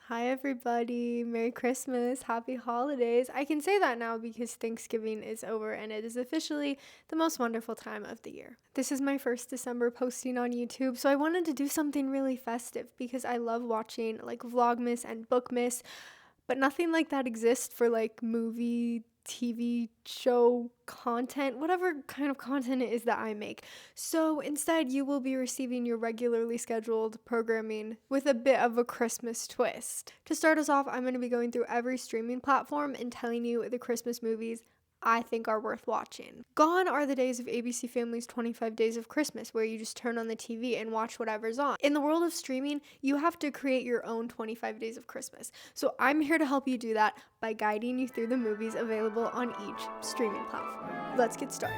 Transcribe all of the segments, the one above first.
Hi, everybody. Merry Christmas. Happy holidays. I can say that now because Thanksgiving is over and it is officially the most wonderful time of the year. This is my first December posting on YouTube, so I wanted to do something really festive because I love watching like Vlogmas and Bookmas, but nothing like that exists for like movie, TV show content, whatever kind of content it is that I make. So instead, you will be receiving your regularly scheduled programming with a bit of a Christmas twist. To start us off, I'm going to be going through every streaming platform and telling you the Christmas movies I think are worth watching. Gone are the days of ABC Family's 25 Days of Christmas, where you just turn on the TV and watch whatever's on. In the world of streaming, you have to create your own 25 Days of Christmas. So I'm here to help you do that by guiding you through the movies available on each streaming platform. Let's get started.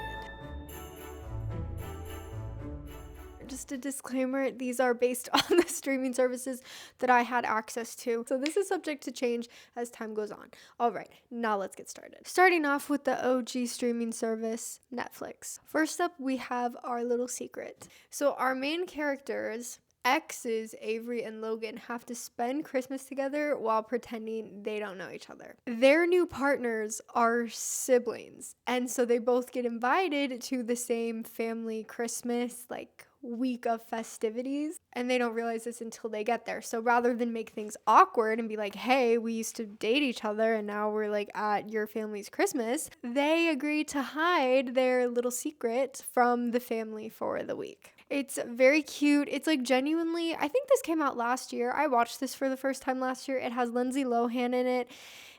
Just a disclaimer, these are based on the streaming services that I had access to, so this is subject to change as time goes on. All right, now let's get started. Starting off with the OG streaming service, Netflix. First up, we have Our Little Secret. So our main characters, exes Avery and Logan, have to spend Christmas together while pretending they don't know each other. Their new partners are siblings, and so they both get invited to the same family Christmas, like week of festivities, and they don't realize this until they get there. So rather than make things awkward and be like, hey, we used to date each other and now we're like at your family's Christmas, they agree to hide their little secret from the family for the week. It's very cute. It's like genuinely, I think this came out last year. I watched this for the first time last year. It has Lindsay Lohan in it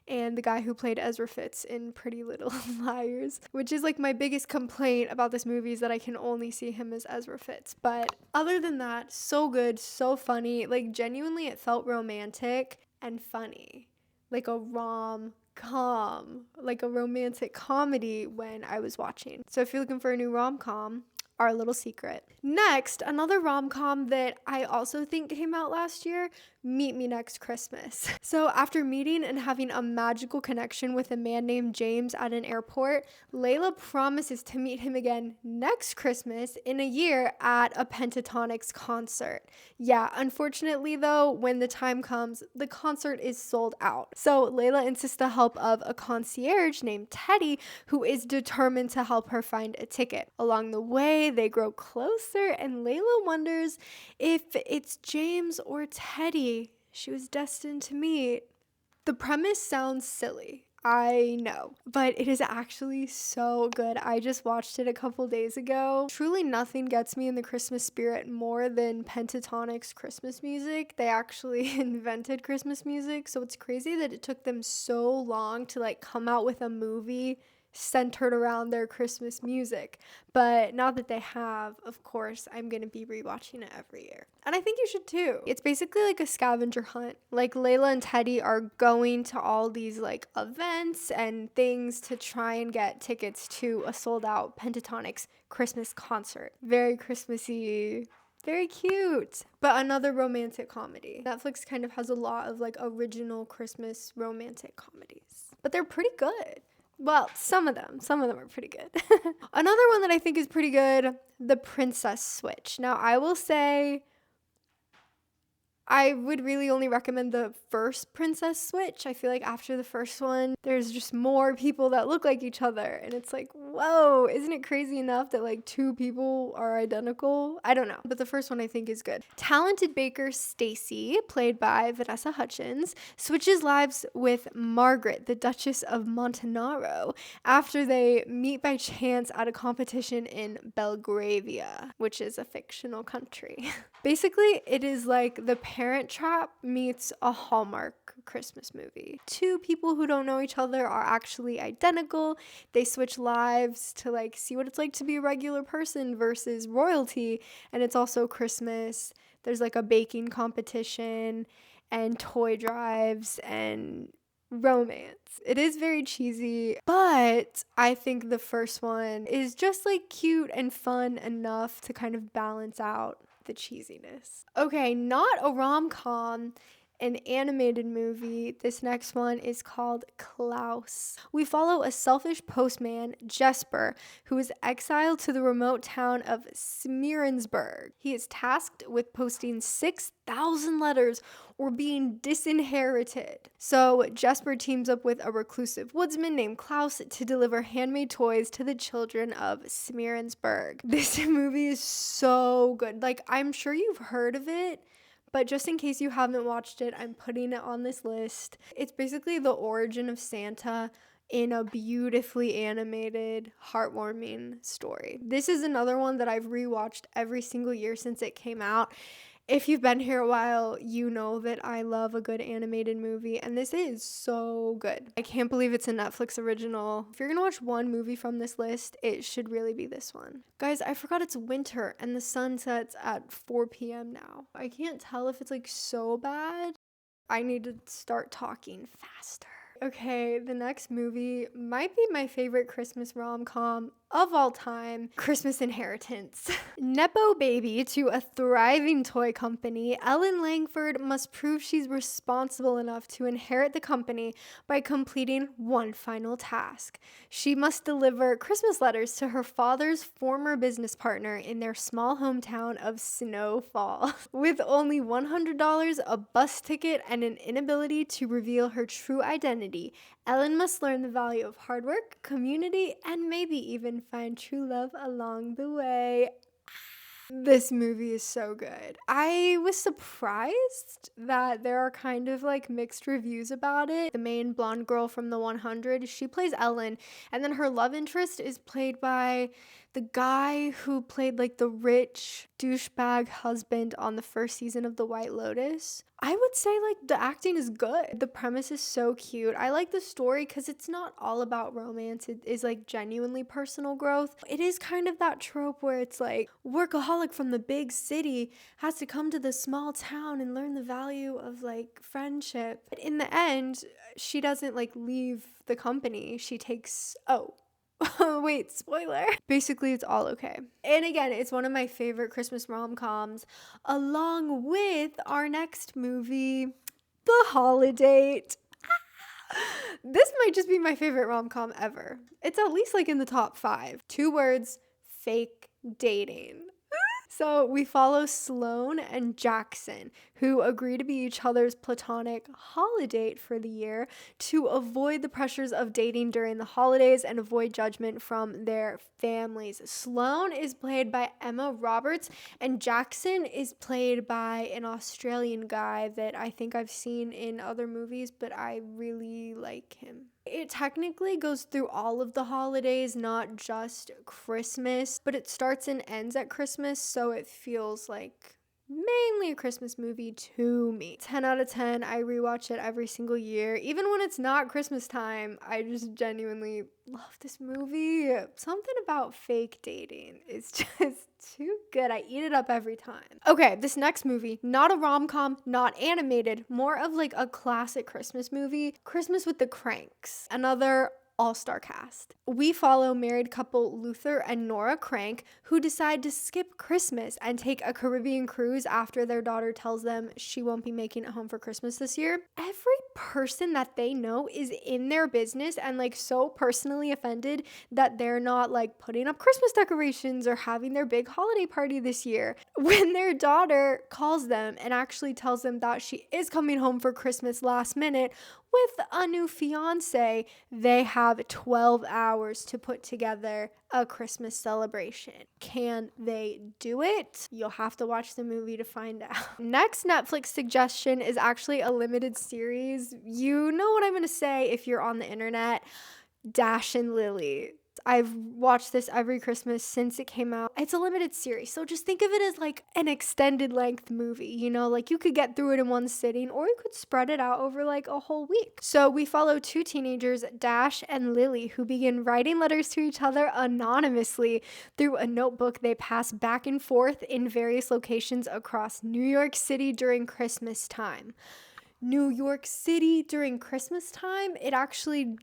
and the guy who played Ezra Fitz in Pretty Little Liars, which is like my biggest complaint about this movie is that I can only see him as Ezra Fitz. But other than that, so good, so funny. Like genuinely, it felt romantic and funny, like a rom-com, like a romantic comedy when I was watching. So if you're looking for a new rom-com, Our Little Secret. Next, another rom-com that I also think came out last year, Meet Me Next Christmas. So after meeting and having a magical connection with a man named James at an airport, Layla promises to meet him again next Christmas in a year at a Pentatonix concert. Yeah, unfortunately though, when the time comes, the concert is sold out. So Layla enlists the help of a concierge named Teddy, who is determined to help her find a ticket. Along the way, they grow closer, and Layla wonders if it's James or Teddy she was destined to meet. The premise sounds silly, I know, but it is actually so good. I just watched it a couple days ago. Truly nothing gets me in the Christmas spirit more than Pentatonix Christmas music. They actually invented Christmas music, so it's crazy that it took them so long to like come out with a movie centered around their Christmas music. But now that they have, of course, I'm going to be rewatching it every year. And I think you should too. It's basically like a scavenger hunt. Like Layla and Teddy are going to all these like events and things to try and get tickets to a sold out Pentatonix Christmas concert. Very Christmassy. Very cute. But another romantic comedy. Netflix kind of has a lot of like original Christmas romantic comedies. But they're pretty good. Well, some of them are pretty good. Another one that I think is pretty good, The Princess Switch. Now, I will say I would really only recommend the first Princess Switch. I feel like after the first one, there's just more people that look like each other. And it's like, whoa, isn't it crazy enough that like two people are identical? I don't know. But the first one I think is good. Talented baker Stacy, played by Vanessa Hudgens, switches lives with Margaret, the Duchess of Montenaro, after they meet by chance at a competition in Belgravia, which is a fictional country. Basically, it is like the Parent Trap meets a Hallmark Christmas movie. Two people who don't know each other are actually identical. They switch lives to like see what it's like to be a regular person versus royalty. And it's also Christmas. There's like a baking competition and toy drives and romance. It is very cheesy, but I think the first one is just like cute and fun enough to kind of balance out the cheesiness. Okay, not a rom-com, an animated movie. This next one is called Klaus. We follow a selfish postman, Jesper, who is exiled to the remote town of Smeerensburg. He is tasked with posting 6,000 letters or being disinherited. So Jesper teams up with a reclusive woodsman named Klaus to deliver handmade toys to the children of Smeerensburg. This movie is so good. Like, I'm sure you've heard of it, but just in case you haven't watched it, I'm putting it on this list. It's basically the origin of Santa in a beautifully animated, heartwarming story. This is another one that I've rewatched every single year since it came out. If you've been here a while, you know that I love a good animated movie, and this is so good. I can't believe it's a Netflix original. If you're gonna watch one movie from this list, it should really be this one. Guys, I forgot it's winter and the sun sets at 4 p.m. now. I can't tell if it's like so bad. I need to start talking faster. Okay, the next movie might be my favorite Christmas rom-com of all time, Christmas Inheritance. Nepo baby to a thriving toy company, Ellen Langford must prove she's responsible enough to inherit the company by completing one final task. She must deliver Christmas letters to her father's former business partner in their small hometown of Snow Falls. With only $100, a bus ticket, and an inability to reveal her true identity, Ellen must learn the value of hard work, community, and maybe even find true love along the way. This movie is so good. I was surprised that there are kind of like mixed reviews about it. The main blonde girl from the 100, she plays Ellen, and then her love interest is played by the guy who played like the rich douchebag husband on the first season of The White Lotus. I would say like the acting is good. The premise is so cute. I like the story because it's not all about romance. It is like genuinely personal growth. It is kind of that trope where it's like workaholic from the big city has to come to the small town and learn the value of like friendship. But in the end, she doesn't like leave the company. She takes, wait, spoiler. Basically, it's all okay. And again, it's one of my favorite Christmas rom-coms, along with our next movie, The Holidate. This might just be my favorite rom-com ever. It's at least like in the top 5. 2 words, fake dating. So we follow Sloane and Jackson, who agree to be each other's platonic holidate for the year to avoid the pressures of dating during the holidays and avoid judgment from their families. Sloane is played by Emma Roberts, and Jackson is played by an Australian guy that I think I've seen in other movies, but I really like him. It technically goes through all of the holidays, not just Christmas, but it starts and ends at Christmas, so it feels like mainly a Christmas movie to me. 10 out of 10. I rewatch it every single year. Even when it's not Christmas time, I just genuinely love this movie. Something about fake dating is just too good. I eat it up every time. Okay, this next movie, not a rom-com, not animated, more of like a classic Christmas movie, Christmas with the Kranks. Another all-star cast. We follow married couple Luther and Nora Crank, who decide to skip Christmas and take a Caribbean cruise after their daughter tells them she won't be making it home for Christmas this year. Every person that they know is in their business and like so personally offended that they're not like putting up Christmas decorations or having their big holiday party this year. When their daughter calls them and actually tells them that she is coming home for Christmas last minute with a new fiance, they have 12 hours to put together a Christmas celebration. Can they do it? You'll have to watch the movie to find out. Next Netflix suggestion is actually a limited series. You know what I'm going to say if you're on the internet. Dash and Lily. I've watched this every Christmas since it came out. It's a limited series, so just think of it as like an extended length movie, you know, like you could get through it in one sitting or you could spread it out over like a whole week. So we follow 2 teenagers, Dash and Lily, who begin writing letters to each other anonymously through a notebook they pass back and forth in various locations across New York City during Christmas time. New York City during Christmas time,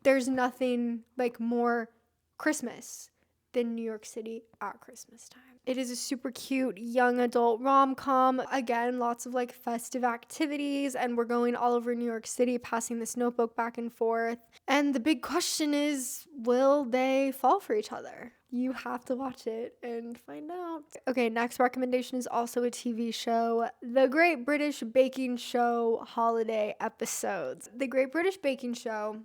there's nothing like more Christmas than New York City at Christmas time. It is a super cute young adult rom-com. Again, lots of like festive activities, and we're going all over New York City, passing this notebook back and forth. And the big question is, will they fall for each other? You have to watch it and find out. Okay, next recommendation is also a TV show, The Great British Baking Show holiday episodes. The Great British Baking Show,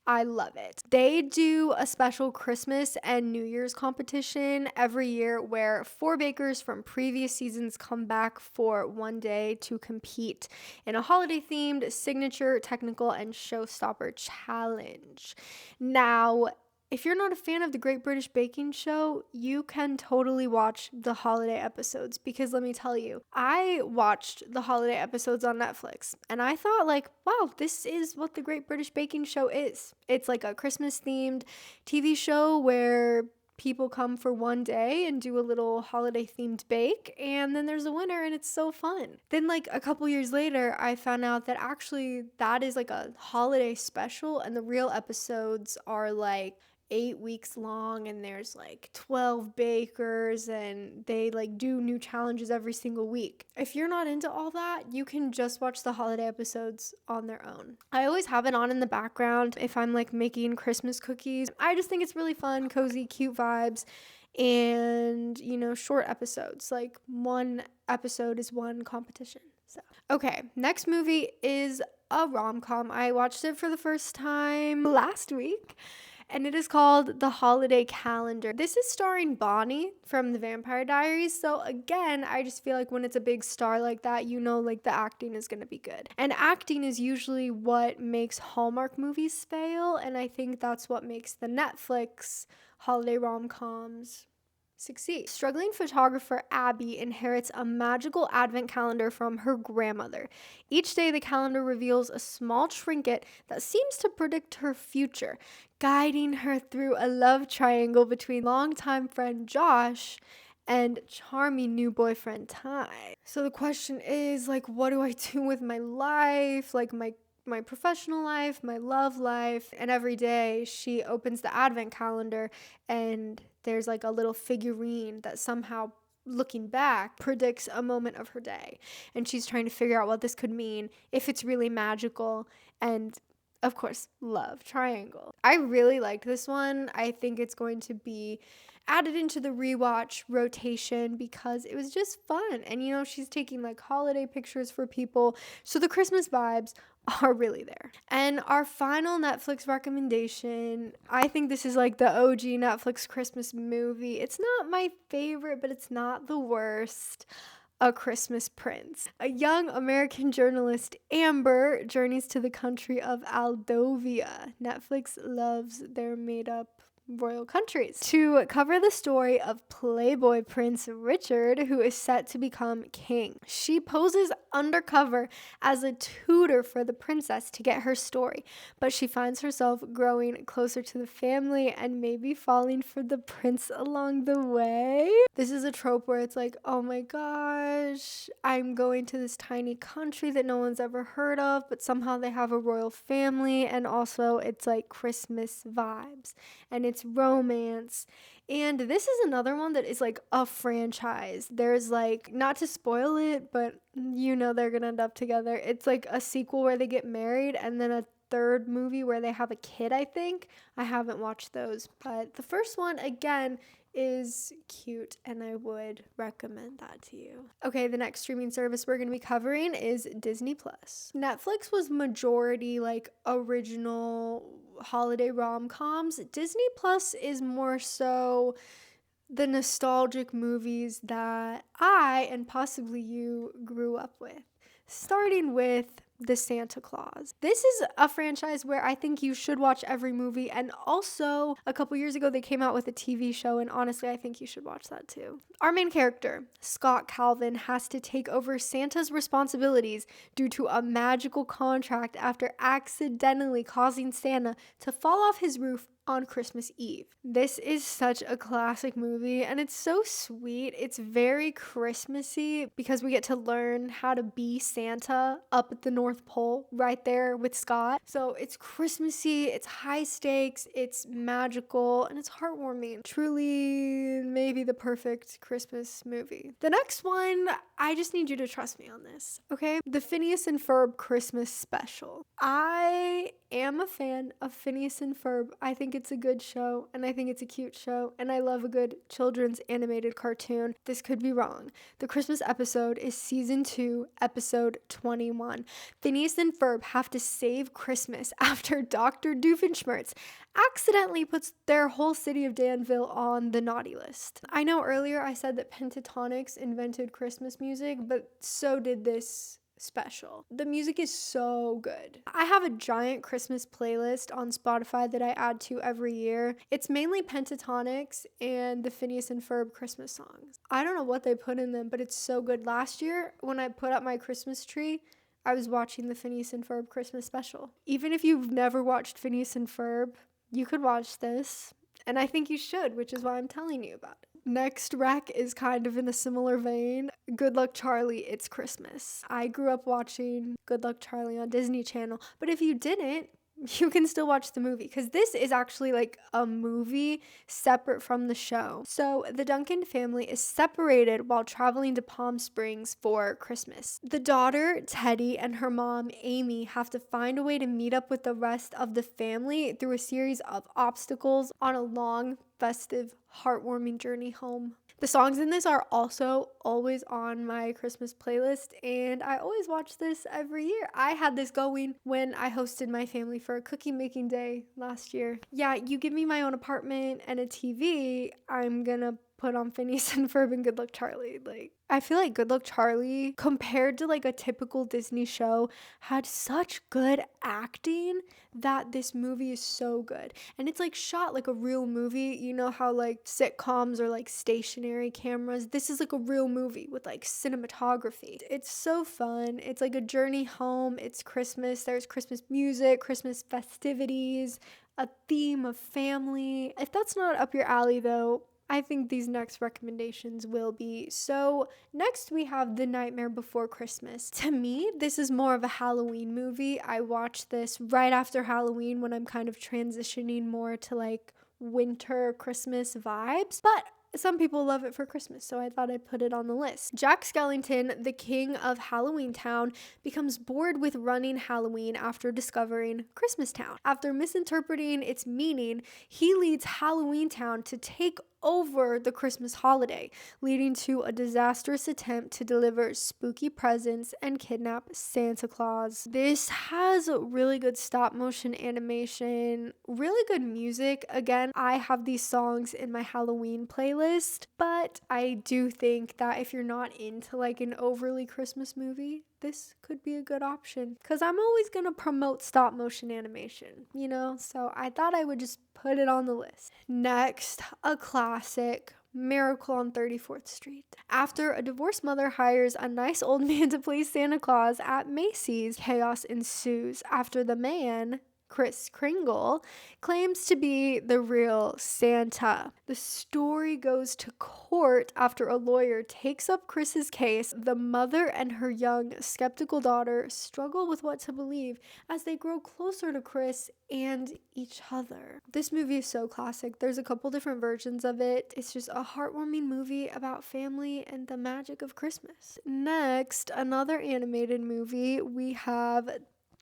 I love it. They do a special Christmas and New Year's competition every year where 4 bakers from previous seasons come back for one day to compete in a holiday-themed signature, technical, and showstopper challenge. Now, if you're not a fan of the Great British Baking Show, you can totally watch the holiday episodes, because let me tell you, I watched the holiday episodes on Netflix and I thought like, wow, this is what the Great British Baking Show is. It's like a Christmas themed TV show where people come for one day and do a little holiday themed bake, and then there's a winner, and it's so fun. Then like a couple years later, I found out that actually that is like a holiday special, and the real episodes are like 8 weeks long, and there's like 12 bakers, and they like do new challenges every single week. If you're not into all that, you can just watch the holiday episodes on their own. I always have it on in the background if I'm like making Christmas cookies. I just think it's really fun, cozy, cute vibes, and you know, short episodes. Like one episode is one competition. So okay, next movie is a rom-com. I watched it for the first time last week, and it is called The Holiday Calendar. This is starring Bonnie from The Vampire Diaries. So again, I just feel like when it's a big star like that, you know, like the acting is going to be good. And acting is usually what makes Hallmark movies fail, and I think that's what makes the Netflix holiday rom-coms succeed. Struggling photographer Abby inherits a magical advent calendar from her grandmother. Each day, the calendar reveals a small trinket that seems to predict her future, guiding her through a love triangle between longtime friend Josh and charming new boyfriend Ty. So the question is, like, what do I do with my life? Like my professional life, my love life. And every day she opens the advent calendar and there's like a little figurine that somehow, looking back, predicts a moment of her day. And she's trying to figure out what this could mean, if it's really magical, and of course, love triangle. I really liked this one. I think it's going to be added into the rewatch rotation because it was just fun. And you know, she's taking like holiday pictures for people. So the Christmas vibes are really there. And our final Netflix recommendation, I think this is like the OG Netflix Christmas movie. It's not my favorite, but it's not the worst. A Christmas Prince. A young American journalist, Amber, journeys to the country of Aldovia. Netflix loves their made-up royal countries, to cover the story of Playboy Prince Richard, who is set to become king. She poses undercover as a tutor for the princess to get her story, but she finds herself growing closer to the family and maybe falling for the prince along the way. This is a trope where it's like, oh my gosh, I'm going to this tiny country that no one's ever heard of, but somehow they have a royal family, and also it's like Christmas vibes, and it's romance. And this is another one that is like a franchise. There's like, not to spoil it, but you know they're gonna end up together. It's like a sequel where they get married, and then a third movie where they have a kid, I think. I haven't watched those, but the first one, again, is cute, and I would recommend that to you. Okay, the next streaming service we're going to be covering is Disney Plus. Netflix was majority like original holiday rom-coms. Disney Plus is more so the nostalgic movies that I, and possibly you, grew up with. Starting with The Santa Claus. This is a franchise where I think you should watch every movie, and also a couple years ago they came out with a TV show, and honestly I think you should watch that too. Our main character, Scott Calvin, has to take over Santa's responsibilities due to a magical contract after accidentally causing Santa to fall off his roof on Christmas Eve. This is such a classic movie and it's so sweet. It's very Christmassy because we get to learn how to be Santa up at the North Pole right there with Scott. So it's Christmassy, it's high stakes, it's magical, and it's heartwarming. Truly maybe the perfect Christmas movie. The next one, I just need you to trust me on this, okay? The Phineas and Ferb Christmas special. I am a fan of Phineas and Ferb. I think it's a good show and I think it's a cute show and I love a good children's animated cartoon. This could be wrong. The Christmas episode is season 2, episode 21. Phineas and Ferb have to save Christmas after Dr. Doofenshmirtz accidentally puts their whole city of Danville on the naughty list. I know earlier I said that Pentatonix invented Christmas music, but so did this special. The music is so good. I have a giant Christmas playlist on Spotify that I add to every year. It's mainly Pentatonix and the Phineas and Ferb Christmas songs. I don't know what they put in them, but it's so good. Last year, when I put up my Christmas tree, I was watching the Phineas and Ferb Christmas special. Even if you've never watched Phineas and Ferb, you could watch this. And I think you should, which is why I'm telling you about it. Next rec is kind of in a similar vein. Good Luck Charlie, It's Christmas. I grew up watching Good Luck Charlie on Disney Channel, but if you didn't, you can still watch the movie because this is actually like a movie separate from the show. So the Duncan family is separated while traveling to Palm Springs for Christmas. The daughter, Teddy, and her mom, Amy, have to find a way to meet up with the rest of the family through a series of obstacles on a long, festive, heartwarming journey home. The songs in this are also always on my Christmas playlist, and I always watch this every year. I had this going when I hosted my family for a cookie making day last year. Yeah, you give me my own apartment and a TV, I'm gonna put on Phineas and Ferb and Good Luck Charlie. Like, I feel like Good Luck Charlie, compared to like a typical Disney show, had such good acting that this movie is so good. And it's like shot like a real movie. You know how like sitcoms are like stationary cameras? This is like a real movie with like cinematography. It's so fun. It's like a journey home. It's Christmas. There's Christmas music, Christmas festivities, a theme of family. If that's not up your alley though, I think these next recommendations will be. So next we have The Nightmare Before Christmas. To me, this is more of a Halloween movie. I watch this right after Halloween when I'm kind of transitioning more to like winter Christmas vibes. But some people love it for Christmas, so I thought I'd put it on the list. Jack Skellington, the king of Halloween Town, becomes bored with running Halloween after discovering Christmas Town. After misinterpreting its meaning, he leads Halloween Town to take over the Christmas holiday, leading to a disastrous attempt to deliver spooky presents and kidnap Santa Claus. This has really good stop motion animation, really good music. Again, I have these songs in my Halloween playlist, but I do think that if you're not into like an overly Christmas movie, this could be a good option because I'm always going to promote stop motion animation, you know? So I thought I would just put it on the list. Next, a classic, Miracle on 34th Street. After a divorced mother hires a nice old man to play Santa Claus at Macy's, chaos ensues after the man, Kris Kringle, claims to be the real Santa. The story goes to court after a lawyer takes up Chris's case. The mother and her young, skeptical daughter struggle with what to believe as they grow closer to Chris and each other. This movie is so classic. There's a couple different versions of it. It's just a heartwarming movie about family and the magic of Christmas. Next, another animated movie, we have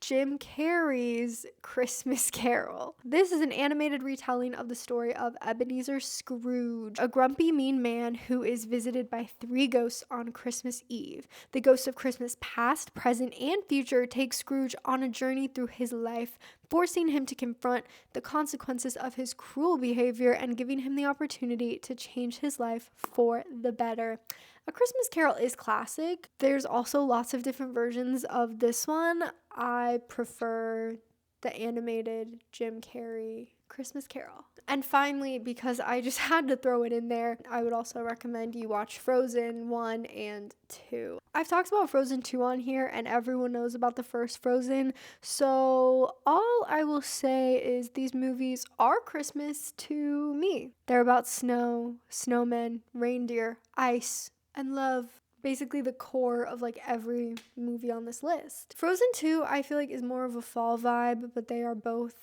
Jim Carrey's Christmas Carol. This is an animated retelling of the story of Ebenezer Scrooge, a grumpy, mean man who is visited by 3 ghosts on Christmas Eve. The ghosts of Christmas past, present, and future take Scrooge on a journey through his life, forcing him to confront the consequences of his cruel behavior and giving him the opportunity to change his life for the better. A Christmas Carol is classic. There's also lots of different versions of this one. I prefer the animated Jim Carrey Christmas Carol. And finally, because I just had to throw it in there, I would also recommend you watch Frozen 1 and 2. I've talked about Frozen 2 on here, and everyone knows about the first Frozen. So all I will say is these movies are Christmas to me. They're about snow, snowmen, reindeer, ice, and love. Basically the core of like every movie on this list. Frozen 2 I feel like is more of a fall vibe, but they're both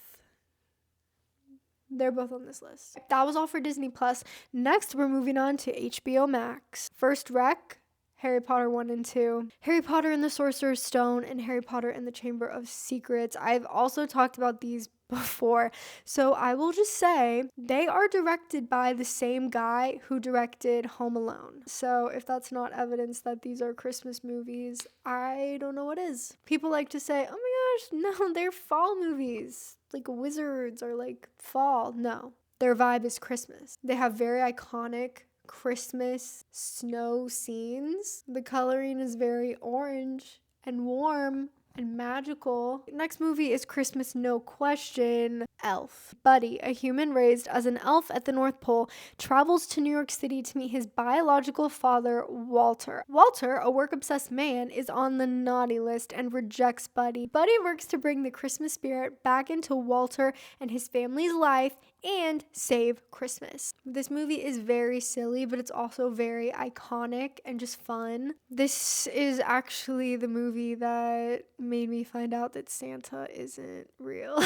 on this list. That was all for Disney Plus. Next we're moving on to HBO Max. First rec, Harry Potter 1 and 2, Harry Potter and the Sorcerer's Stone, and Harry Potter and the Chamber of Secrets. I've also talked about these before, so I will just say they are directed by the same guy who directed Home Alone. So if that's not evidence that these are Christmas movies, I don't know what is. People like to say, oh my gosh, no, they're fall movies, like Wizards or like fall. No, their vibe is Christmas. They have very iconic Christmas snow scenes. The coloring is very orange and warm and magical. Next movie is Christmas No Question, Elf. Buddy, a human raised as an elf at the North Pole, travels to New York City to meet his biological father, Walter. Walter, a work-obsessed man, is on the naughty list and rejects Buddy. Buddy works to bring the Christmas spirit back into Walter and his family's life and save Christmas. This movie is very silly, but it's also very iconic and just fun. This is actually the movie that made me find out that Santa isn't real.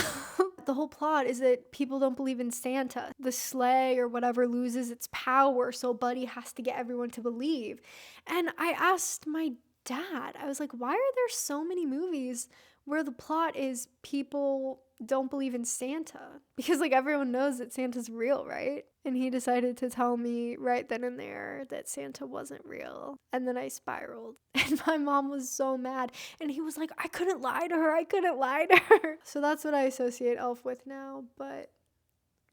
The whole plot is that people don't believe in Santa. The sleigh or whatever loses its power, so Buddy has to get everyone to believe. And I asked my dad, I was like, why are there so many movies where the plot is people don't believe in Santa? Because like everyone knows that Santa's real, right? And he decided to tell me right then and there that Santa wasn't real. And then I spiraled. And my mom was so mad. And he was like, I couldn't lie to her. So that's what I associate Elf with now. But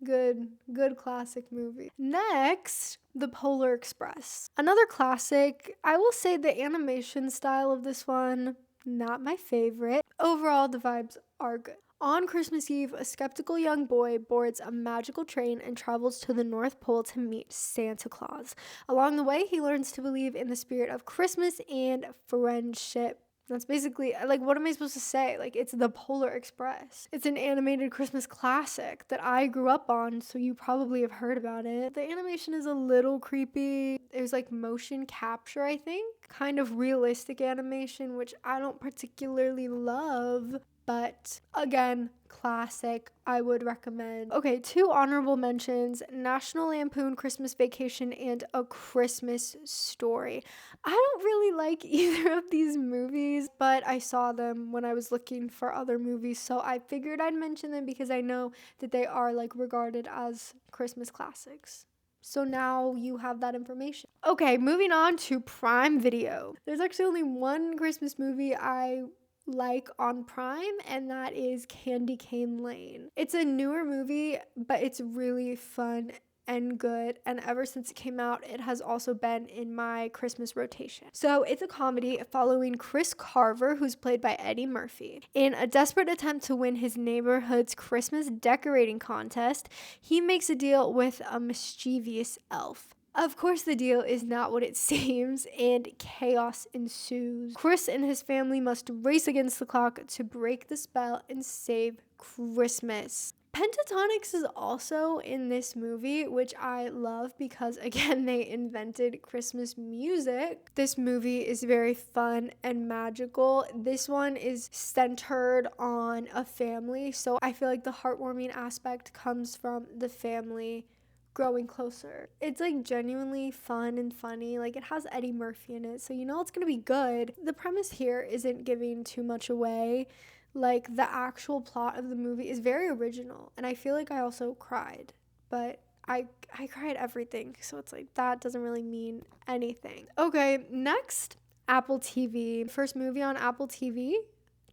good classic movie. Next, The Polar Express. Another classic. I will say the animation style of this one, not my favorite. Overall, the vibes are good. On Christmas Eve, a skeptical young boy boards a magical train and travels to the North Pole to meet Santa Claus. Along the way, he learns to believe in the spirit of Christmas and friendship. That's basically, like, what am I supposed to say? Like, it's The Polar Express. It's an animated Christmas classic that I grew up on, so you probably have heard about it. The animation is a little creepy. There's, like, motion capture, I think. Kind of realistic animation, which I don't particularly love. But again, classic, I would recommend. Okay, 2 honorable mentions, National Lampoon Christmas Vacation and A Christmas Story. I don't really like either of these movies, but I saw them when I was looking for other movies, so I figured I'd mention them because I know that they are like regarded as Christmas classics. So now you have that information. Okay, moving on to Prime Video. There's actually only one Christmas movie I like on Prime, and that is Candy Cane Lane. It's a newer movie, but it's really fun and good, and ever since it came out, it has also been in my Christmas rotation. So it's a comedy following Chris Carver, who's played by Eddie Murphy. In a desperate attempt to win his neighborhood's Christmas decorating contest, he makes a deal with a mischievous elf. Of course, the deal is not what it seems, and chaos ensues. Chris and his family must race against the clock to break the spell and save Christmas. Pentatonix is also in this movie, which I love because, again, they invented Christmas music. This movie is very fun and magical. This one is centered on a family, so I feel like the heartwarming aspect comes from the family growing closer. It's like genuinely fun and funny. Like, it has Eddie Murphy in it, so you know it's gonna be good. The premise here isn't giving too much away. Like, the actual plot of the movie is very original, and I feel like I also cried, but I cried everything, so it's like that doesn't really mean anything. Okay, next, Apple TV. First movie on Apple TV,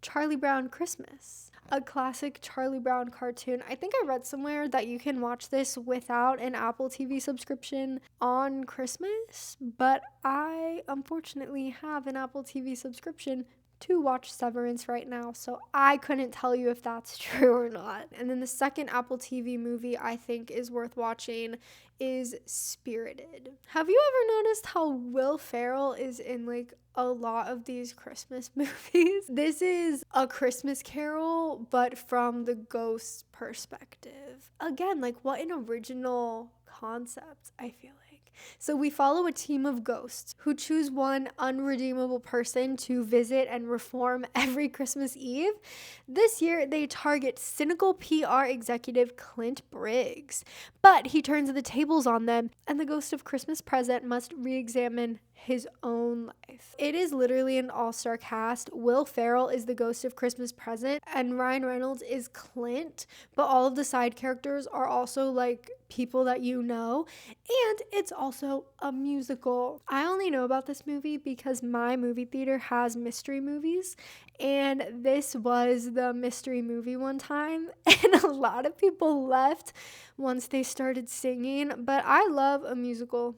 Charlie Brown Christmas. A classic Charlie Brown cartoon. I think I read somewhere that you can watch this without an Apple TV subscription on Christmas, but I unfortunately have an Apple TV subscription to watch Severance right now, so I couldn't tell you if that's true or not. And then the second Apple TV movie I think is worth watching is Spirited. Have you ever noticed how Will Ferrell is in like a lot of these Christmas movies? This is A Christmas Carol, but from the ghost perspective. Again, like what an original concept, I feel like. So we follow a team of ghosts who choose one unredeemable person to visit and reform every Christmas Eve. This year, they target cynical PR executive Clint Briggs, but he turns the tables on them, and the ghost of Christmas Present must re-examine his own life. It is literally an all-star cast. Will Ferrell is the ghost of Christmas Present, and Ryan Reynolds is Clint, but all of the side characters are also like people that you know, and it's also a musical. I only know about this movie because my movie theater has mystery movies, and this was the mystery movie one time, and a lot of people left once they started singing, but I love a musical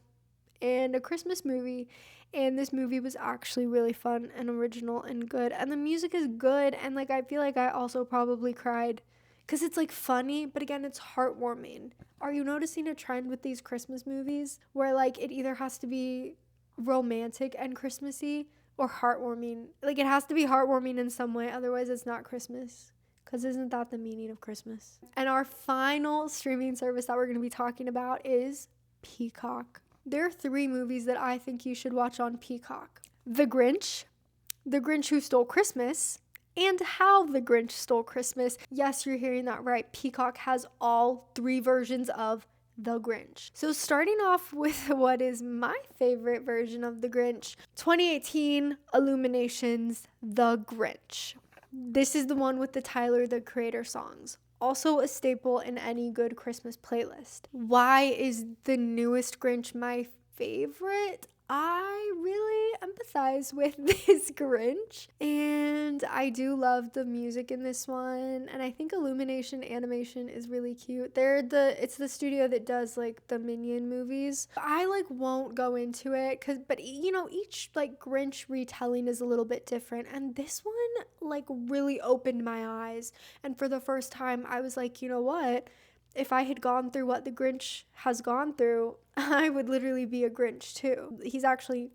and a Christmas movie, and this movie was actually really fun and original and good, and the music is good, and like I feel like I also probably cried because it's like funny, but again, it's heartwarming. Are you noticing a trend with these Christmas movies where like it either has to be romantic and Christmassy or heartwarming? Like it has to be heartwarming in some way, otherwise it's not Christmas. Because isn't that the meaning of Christmas? And our final streaming service that we're going to be talking about is Peacock. There are 3 movies that I think you should watch on Peacock: The Grinch Who Stole Christmas, and How the Grinch Stole Christmas. Yes, you're hearing that right. Peacock has all 3 versions of The Grinch. So starting off with what is my favorite version of The Grinch, 2018 Illuminations' The Grinch. This is the one with the Tyler, the Creator songs. Also a staple in any good Christmas playlist. Why is the newest Grinch my favorite? I really empathize with this Grinch, and I do love the music in this one, and I think Illumination animation is really cute. It's the studio that does like the Minion movies. I like won't go into it but you know, each like Grinch retelling is a little bit different, and this one like really opened my eyes, and for the first time I was like, you know what? If I had gone through what the Grinch has gone through, I would literally be a Grinch too. He's actually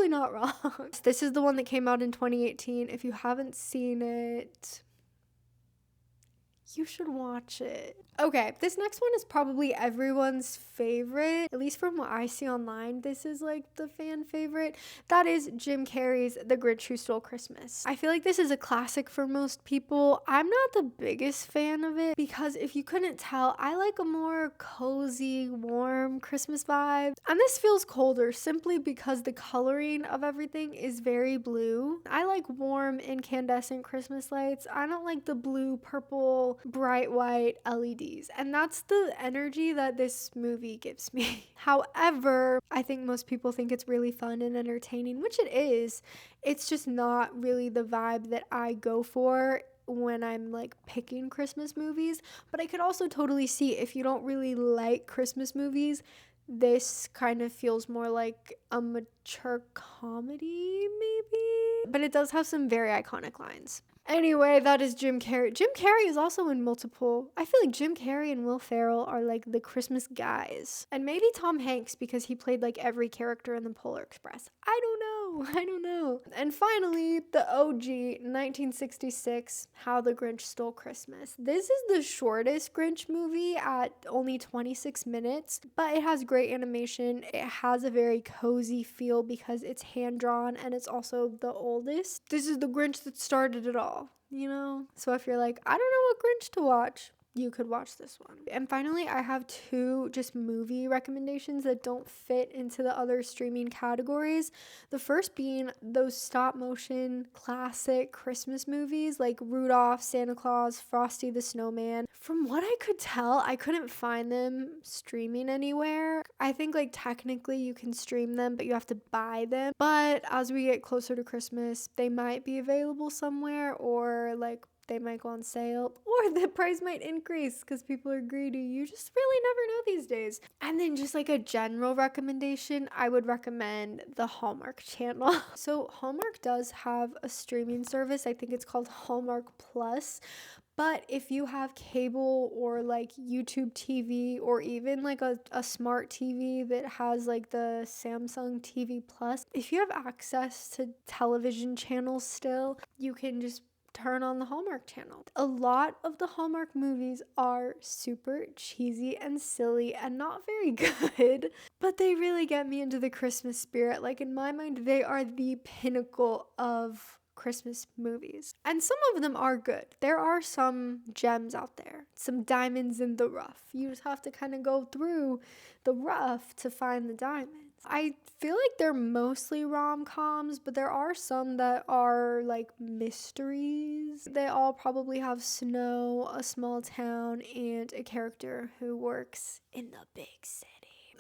not wrong. This is the one that came out in 2018. If you haven't seen it, you should watch it. Okay, this next one is probably everyone's favorite, at least from what I see online. This is like the fan favorite. That is Jim Carrey's The Grinch Who Stole Christmas. I feel like this is a classic for most people. I'm not the biggest fan of it because if you couldn't tell, I like a more cozy, warm Christmas vibe. And this feels colder simply because the coloring of everything is very blue. I like warm, incandescent Christmas lights. I don't like the blue, purple, bright white LEDs. And that's the energy that this movie gives me. However, I think most people think it's really fun and entertaining, which it is. It's just not really the vibe that I go for when I'm like picking Christmas movies. But I could also totally see if you don't really like Christmas movies, this kind of feels more like a mature comedy maybe. But it does have some very iconic lines. Anyway, that is Jim Carrey. Jim Carrey is also in multiple. I feel like Jim Carrey and Will Ferrell are like the Christmas guys. And maybe Tom Hanks because he played like every character in the Polar Express. I don't know. And finally, the OG 1966 How the Grinch Stole Christmas. This is the shortest Grinch movie at only 26 minutes, but it has great animation. It has a very cozy feel because it's hand-drawn and it's also the oldest. This is the Grinch that started it all, you know? So if you're like, I don't know what Grinch to watch, you could watch this one. And finally, I have 2 just movie recommendations that don't fit into the other streaming categories. The first being those stop motion classic Christmas movies like Rudolph, Santa Claus, Frosty the Snowman. From what I could tell, I couldn't find them streaming anywhere. I think like technically you can stream them, but you have to buy them. But as we get closer to Christmas, they might be available somewhere, or like they might go on sale, or the price might increase because people are greedy. You just really never know these days. And then just like a general recommendation, I would recommend the Hallmark Channel. So Hallmark does have a streaming service. I think it's called Hallmark Plus. But if you have cable or like YouTube TV or even like a smart TV that has like the Samsung TV Plus, if you have access to television channels still, you can just turn on the Hallmark Channel. A lot of the Hallmark movies are super cheesy and silly and not very good, but they really get me into the Christmas spirit. Like in my mind, they are the pinnacle of Christmas movies. And some of them are good. There are some gems out there, some diamonds in the rough. You just have to kind of go through the rough to find the diamonds. I feel like they're mostly rom-coms, but there are some that are like mysteries. They all probably have snow, a small town, and a character who works in the big city.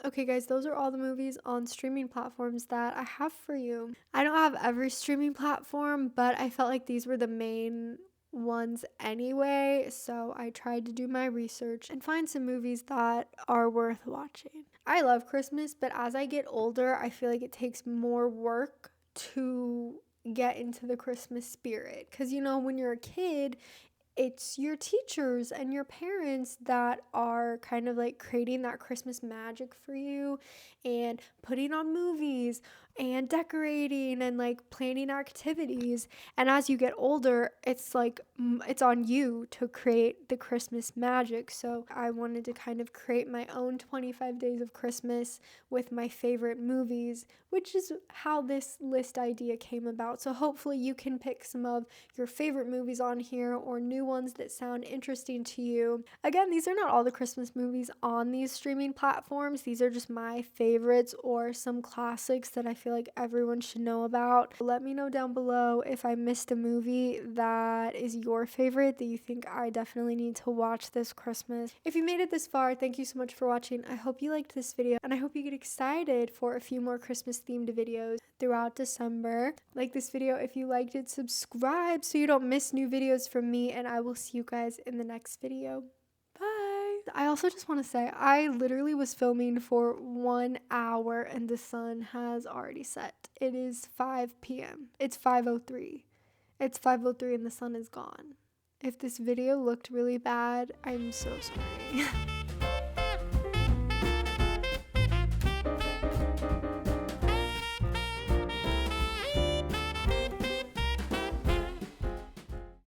Okay guys, those are all the movies on streaming platforms that I have for you. I don't have every streaming platform, but I felt like these were the main ones anyway, so I tried to do my research and find some movies that are worth watching. I love Christmas, but as I get older, I feel like it takes more work to get into the Christmas spirit. Because, you know, when you're a kid, it's your teachers and your parents that are kind of like creating that Christmas magic for you and putting on movies and decorating and like planning activities. And as you get older, it's like it's on you to create the Christmas magic. So I wanted to kind of create my own 25 days of Christmas with my favorite movies, which is how this list idea came about. So hopefully you can pick some of your favorite movies on here or new ones that sound interesting to you. Again, these are not all the Christmas movies on these streaming platforms. These are just my favorites or some classics that I feel like everyone should know about. Let me know down below if I missed a movie that is your favorite that you think I definitely need to watch this Christmas. If you made it this far, thank you so much for watching. I hope you liked this video and I hope you get excited for a few more Christmas themed videos throughout December. Like this video if you liked it, subscribe so you don't miss new videos from me, and I will see you guys in the next video. Bye. I also just want to say I literally was filming for 1 hour and the sun has already set. It is 5 p.m. It's 5:03. It's 5:03 and the sun is gone. If this video looked really bad, I'm so sorry.